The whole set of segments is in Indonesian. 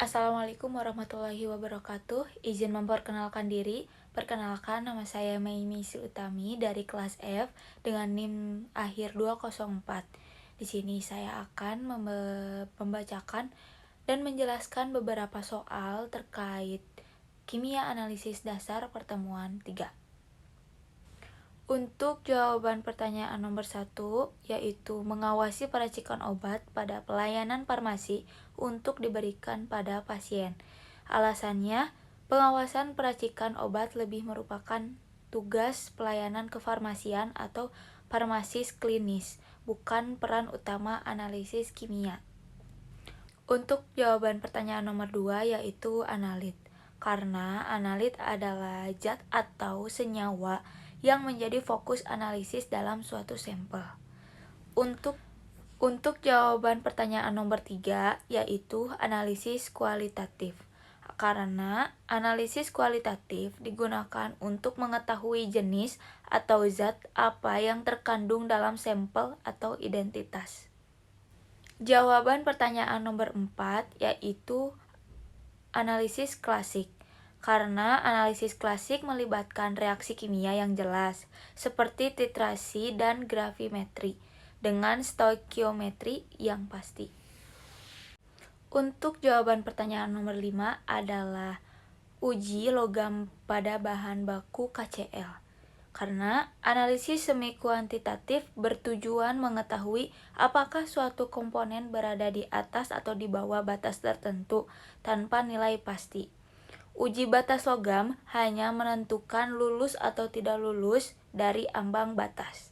Assalamualaikum warahmatullahi wabarakatuh. Izin memperkenalkan diri. Perkenalkan, nama saya Maimi Utami dari kelas F dengan NIM akhir 204. Di sini saya akan membacakan dan menjelaskan beberapa soal terkait kimia analisis dasar pertemuan 3. Untuk jawaban pertanyaan nomor 1, yaitu mengawasi peracikan obat pada pelayanan farmasi untuk diberikan pada pasien. Alasannya, pengawasan peracikan obat lebih merupakan tugas pelayanan kefarmasian atau farmasis klinis, bukan peran utama analisis kimia. Untuk jawaban pertanyaan nomor 2, yaitu analit. Karena analit adalah zat atau senyawa yang menjadi fokus analisis dalam suatu sampel. Untuk jawaban pertanyaan nomor 3, yaitu analisis kualitatif. Karena analisis kualitatif digunakan untuk mengetahui jenis atau zat apa yang terkandung dalam sampel atau identitas. Jawaban pertanyaan nomor 4, yaitu analisis klasik. Karena analisis klasik melibatkan reaksi kimia yang jelas, seperti titrasi dan gravimetri, dengan stoikiometri yang pasti. Untuk jawaban pertanyaan nomor 5 adalah uji logam pada bahan baku KCl. Karena analisis semi kuantitatif bertujuan mengetahui apakah suatu komponen berada di atas atau di bawah batas tertentu tanpa nilai pasti. Uji batas logam hanya menentukan lulus atau tidak lulus dari ambang batas.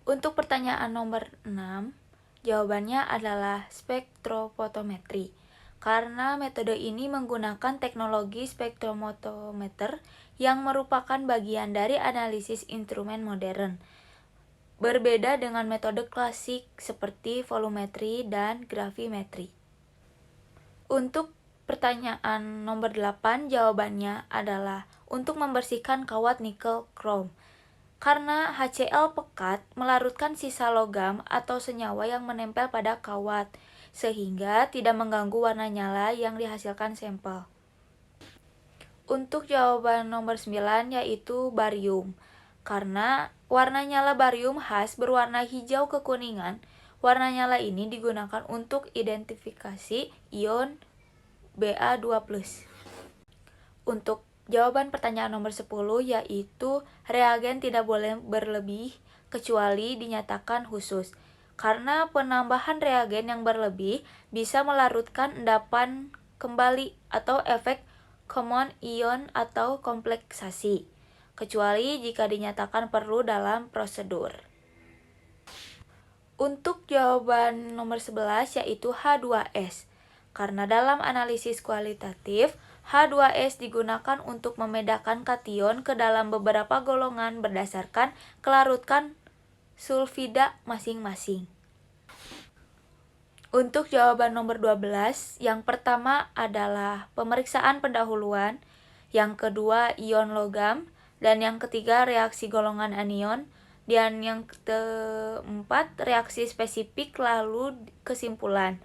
Untuk pertanyaan nomor 6, jawabannya adalah spektrofotometri. Karena metode ini menggunakan teknologi spektrofotometer yang merupakan bagian dari analisis instrumen modern. Berbeda dengan metode klasik seperti volumetri dan gravimetri. Untuk pertanyaan nomor 8, jawabannya adalah untuk membersihkan kawat nikel krom. Karena HCl pekat melarutkan sisa logam atau senyawa yang menempel pada kawat, sehingga tidak mengganggu warna nyala yang dihasilkan sampel. Untuk jawaban nomor 9, yaitu barium. Karena warna nyala barium khas berwarna hijau kekuningan, warna nyala ini digunakan untuk identifikasi ion Ba2+. Untuk jawaban pertanyaan nomor 10, yaitu reagen tidak boleh berlebih kecuali dinyatakan khusus. Karena penambahan reagen yang berlebih bisa melarutkan endapan kembali atau efek common ion atau kompleksasi, kecuali jika dinyatakan perlu dalam prosedur. Untuk jawaban nomor 11, yaitu H2S. Karena dalam analisis kualitatif, H2S digunakan untuk membedakan kation ke dalam beberapa golongan berdasarkan kelarutkan sulfida masing-masing. Untuk jawaban nomor 12, yang pertama adalah pemeriksaan pendahuluan, yang kedua ion logam, dan yang ketiga reaksi golongan anion, dan yang keempat reaksi spesifik lalu kesimpulan.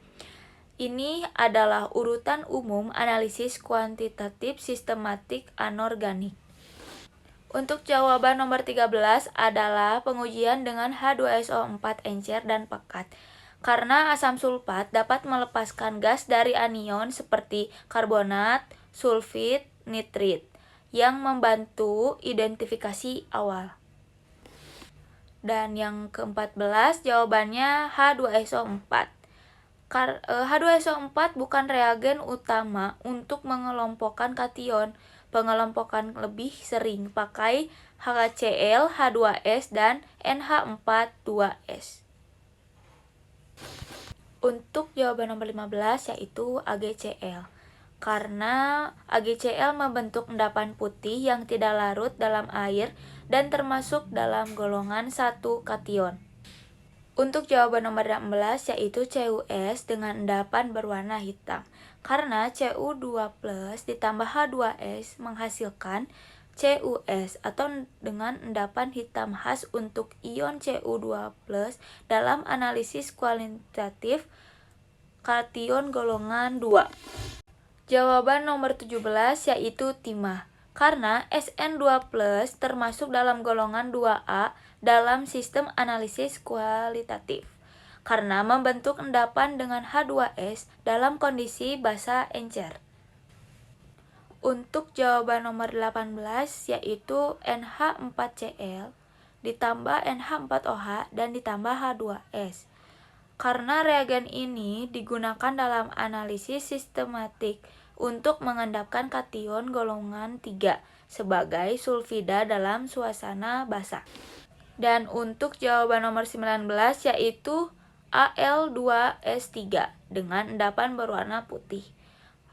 Ini adalah urutan umum analisis kuantitatif sistematik anorganik. Untuk jawaban nomor 13 adalah pengujian dengan H2SO4 encer dan pekat. Karena asam sulfat dapat melepaskan gas dari anion seperti karbonat, sulfit, nitrit, yang membantu identifikasi awal. Dan yang ke-14 jawabannya H2SO4. H2SO4 bukan reagen utama untuk mengelompokkan kation. Pengelompokan lebih sering pakai HCl, H2S, dan NH4,2S. Untuk jawaban nomor 15, yaitu AgCl. Karena AgCl membentuk endapan putih yang tidak larut dalam air dan termasuk dalam golongan 1 kation. Untuk jawaban nomor 16, yaitu CuS dengan endapan berwarna hitam. Karena Cu2+ ditambah H2S menghasilkan CuS atau dengan endapan hitam khas untuk ion Cu2+ dalam analisis kualitatif. kation golongan 2. Jawaban nomor 17 yaitu timah. Karena SN2+ termasuk dalam golongan 2A dalam sistem analisis kualitatif. Karena membentuk endapan dengan H2S dalam kondisi basa encer. Untuk jawaban nomor 18 yaitu NH4Cl ditambah NH4OH dan ditambah H2S. Karena reagen ini digunakan dalam analisis sistematik untuk mengendapkan kation golongan 3 sebagai sulfida dalam suasana basah. Dan untuk jawaban nomor 19 yaitu Al2S3 dengan endapan berwarna putih.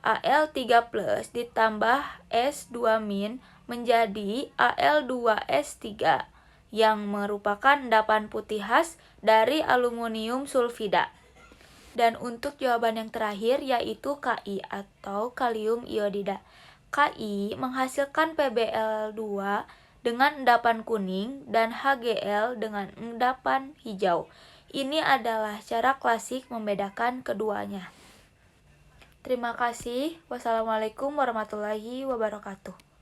Al3+ ditambah S2- menjadi Al2S3 yang merupakan endapan putih khas dari aluminium sulfida. Dan untuk jawaban yang terakhir yaitu Ki atau kalium iodida. Ki menghasilkan PbL2 dengan endapan kuning dan Hgl dengan endapan hijau. Ini adalah cara klasik membedakan keduanya. Terima kasih. Wassalamualaikum warahmatullahi wabarakatuh.